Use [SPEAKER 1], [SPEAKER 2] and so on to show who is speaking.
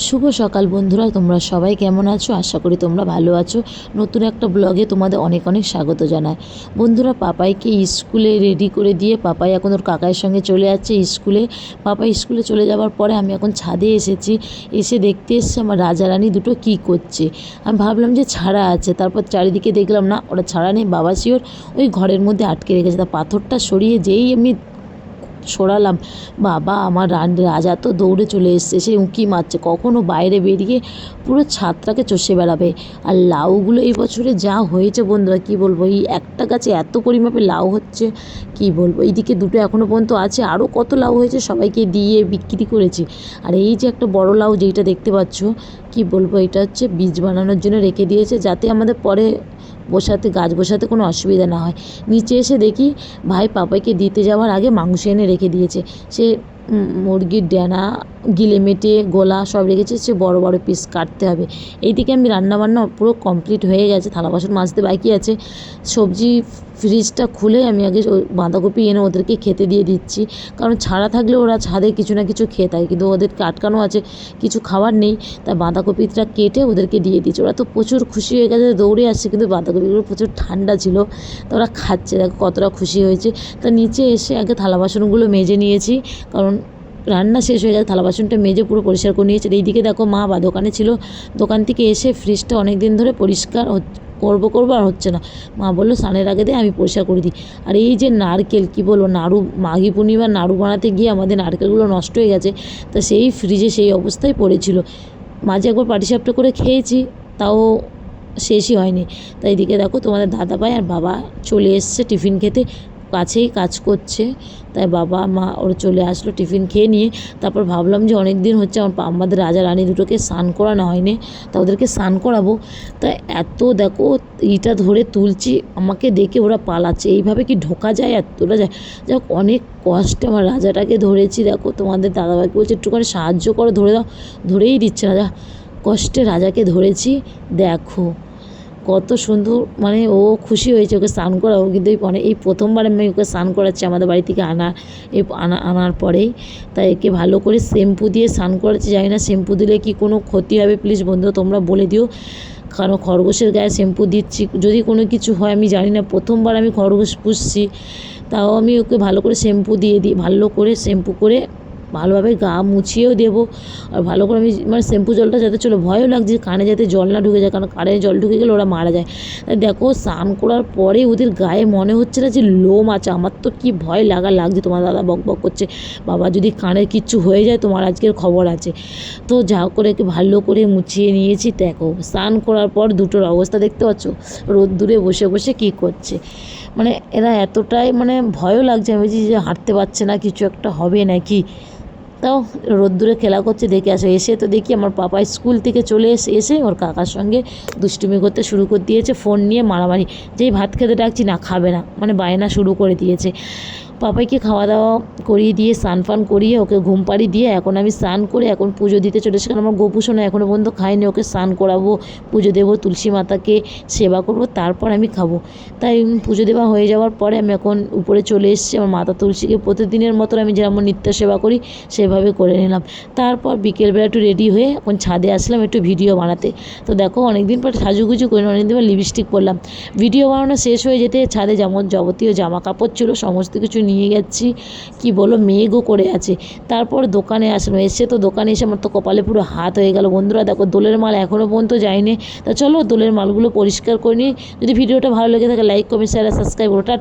[SPEAKER 1] শুভ সকাল বন্ধুরা, তোমরা সবাই কেমন আছো? আশা করি তোমরা ভালো আছো। নতুন একটা ব্লগে তোমাদের অনেক অনেক স্বাগত জানাই। বন্ধুরা, পাপাইকে স্কুলে রেডি করে দিয়ে পাপাই এখন ওর কাকার সঙ্গে চলে যাচ্ছে স্কুলে। পাপাই স্কুলে চলে যাওয়ার পরে আমি এখন ছাদে এসেছি। এসে দেখতে এসেছি আমার রাজারানী দুটো কি করছে। আমি ভাবলাম যে ছাড়া আছে, তারপর চারিদিকে দেখলাম না, ওরা ছাড়া নেই, বাবা শিওর ওই ঘরের মধ্যে আটকে রেখেছে। তা পাথরটা সরিয়ে যেই আমি সরালাম, বাবা আমার রাজা তো দৌড়ে চলে এসছে, সে উঁকি মারছে কখনও বাইরে বেরিয়ে পুরো ছাদটাকে চষে বেড়াবে। আর লাউগুলো এই বছরে যা হয়েছে বন্ধুরা কী বলবো, এই একটা গাছে এত পরিমাপে লাউ হচ্ছে কি বলবো। এইদিকে দুটো এখনও পর্যন্ত আছে, আরও কত লাউ হয়েছে সবাইকে দিয়ে বিক্রি করেছি। আর এই যে একটা বড় লাউ যেইটা দেখতে পাচ্ছ, কি বলবো, এটা হচ্ছে বীজ বানানোর জন্য রেখে দিয়েছে, যাতে আমাদের পরে গাছ বসাতে কোনো অসুবিধা না হয়। নিচে এসে দেখি ভাই পাপাইকে দিতে যাওয়ার আগে মাংস এনে রেখে দিয়েছে। সে মুরগির ডানা গিলে মেটে গোলা সব রেখেছে, সে বড় বড় পিস কাটতে হবে। এইদিকে আমি রান্নাবান্না পুরো কমপ্লিট হয়ে গেছে, থালা বাসন মাজতে বাকি আছে। সবজি ফ্রিজটা খুলে আমি আগে বাঁধাকপি এনে ওদেরকে খেতে দিয়ে দিচ্ছি, কারণ ছাড়া থাকলে ওরা ছাদে কিছু না কিছু খেয়ে থাকে, কিন্তু ওদেরকে আটকানো আছে, কিছু খাবার নেই। তাই বাঁধাকপিটা কেটে ওদেরকে দিয়ে দিচ্ছি। ওরা তো প্রচুর খুশি হয়ে গেছে, দৌড়ে আসছে, কিন্তু বাঁধাকপিগুলো প্রচুর ঠান্ডা ছিল, তো ওরা খাচ্ছে, দেখো কতটা খুশি হয়েছে। তা নিচে এসে আগে থালা বাসনগুলো মেজে নিয়েছি, কারণ রান্না শেষ হয়ে গেছে, থালা বাসনটা মেজে পুরো পরিষ্কার করে নিয়েছে। এইদিকে দেখো মা দোকানে ছিল, দোকান থেকে এসে ফ্রিজটা অনেক দিন ধরে পরিষ্কার করবো আর হচ্ছে না। মা বললো স্নানের আগে দিয়ে আমি পরিষ্কার করে দিই। আর এই যে নারকেল, কি বলবো, মাঘী পূর্ণিমার নাড়ু বানাতে গিয়ে আমাদের নারকেলগুলো নষ্ট হয়ে গেছে, তা সেই ফ্রিজে সেই অবস্থায় পড়েছিল। মাঝে একবার পাটিসাপটা করে খেয়েছি, তাও শেষই হয়নি। তাই এদিকে দেখো তোমাদের দাদাভাই আর বাবা চলে এসছে টিফিন খেতে, কাছেই কাজ করছে, তাই বাবা মা ওরা চলে আসলো টিফিন খেয়ে নিয়ে। তারপর ভাবলাম যে অনেক দিন হচ্ছে আমাদের রাজা রানী দুটোকে স্নান করানো হয়নি, তা ওদেরকে স্নান করাবো। তাই এত দেখো ইটা ধরে তুলছি, আমাকে দেখে ওরা পালাচ্ছে, এইভাবে কি ঢোকা যায়? এতটা যায়, যাক অনেক কষ্টে আমার রাজাটাকে ধরেছি। দেখো তোমাদের দাদাভাইকে বলছে একটুখানি সাহায্য করো, ধরে দাও, ধরেই দিচ্ছে না, যা কষ্টে রাজাকে ধরেছি। দেখো কত সুন্দর, মানে ও খুশি হয়েছে ওকে স্নান করাবো, কিন্তু এই প্রথমবার আমি ওকে স্নান করাচ্ছি আমাদের বাড়ি থেকে আনার পরেই। তাই একে ভালো করে শ্যাম্পু দিয়ে স্নান করাচ্ছি। জানি না শ্যাম্পু দিলে কি কোনো ক্ষতি হবে, প্লিজ বন্ধুরা তোমরা বলে দিও, কারণ খরগোশের গায়ে শ্যাম্পু দিচ্ছি, যদি কোনো কিছু হয় আমি জানি না, প্রথমবার আমি খরগোশ পুষছি, তাও আমি ওকে ভালো করে শ্যাম্পু দিয়ে দিই, ভালো করে শ্যাম্পু করে ভালোভাবে গা মুছিয়েও দেবো। আর ভালো করে আমি মানে শ্যাম্পু জলটা যাতে চলো, ভয়ও লাগছে কানে যাতে জল না ঢুকে যায়, কারণ কানে জল ঢুকে গেলে ওরা মারা যায়। দেখো স্নান করার পরে ওদের গায়ে মনে হচ্ছে না যে লোম আছে, আমার তো কি ভয় লাগছে। তোমার দাদা বক বক করছে, বাবা যদি কানের কিচ্ছু হয়ে যায় তোমার আজকের খবর আছে। তো যা করে ভালো করে মুছিয়ে নিয়েছি। দেখো স্নান করার পর দুটোর অবস্থা দেখতে পাচ্ছ, রোদ্দুরে বসে বসে কী করছে, মানে এরা এতটাই মানে ভয়ও লাগছে, আমি বলছি যে হাঁটতে পারছে না, কিছু একটা হবে নাকি। তাও রোদ্দুরে খেলা করছে, দেখে আসে। এসে তো দেখি আমার পাপা স্কুল থেকে চলে এসে ওর কাকার সঙ্গে দুষ্টুমি করতে শুরু করে দিয়েছে, ফোন নিয়ে মারামারি। যেই ভাত খেতে ডাকছি না, খাবে না, মানে বায়না শুরু করে দিয়েছে। পাপাইকে খাওয়া দাওয়া করিয়ে দিয়ে স্নান ফান করিয়ে ওকে ঘুম পাড়িয়ে দিয়ে এখন আমি স্নান করে এখন পুজো দিতে চলেছি, কারণ আমার গোপুসোনা এখনও পর্যন্ত খাইনি, ওকে স্নান করাবো, পুজো দেবো, তুলসী মাতাকে সেবা করব, তারপর আমি খাবো। তাই পুজো দেওয়া হয়ে যাওয়ার পরে আমি এখন উপরে চলে এসেছি। আমার মাতা তুলসীকে প্রতিদিনের মতো আমি যেমন নিত্য সেবা করি সেভাবে করে নিলাম। তারপর বিকেলবেলা একটু রেডি হয়ে এখন ছাদে আসলাম একটু ভিডিও বানাতে। তো দেখো অনেকদিন পর সাজুগুজু করে অনেকদিন পর লিপস্টিক পরলাম। ভিডিও বানানো শেষ হয়ে যেতে ছাদে যেমন যাবতীয় জামা কাপড় ছিল সমস্ত কিছু নিয়ে গেছি, কি বলো মেঘও করে আছে। তারপর দোকানে আসলাম, এসে তো দোকানে এসে আমার তো কপালে পুরো হাত হয়ে গেল। বন্ধুরা দেখো দোলের মাল এখনও পর্যন্ত যায়নি, তা চলো দোলের মালগুলো পরিষ্কার করে নিই। যদি ভিডিওটা ভালো লেগে থাকে লাইক কমেন্ট শেয়ার সাবস্ক্রাইব করো। টাটা।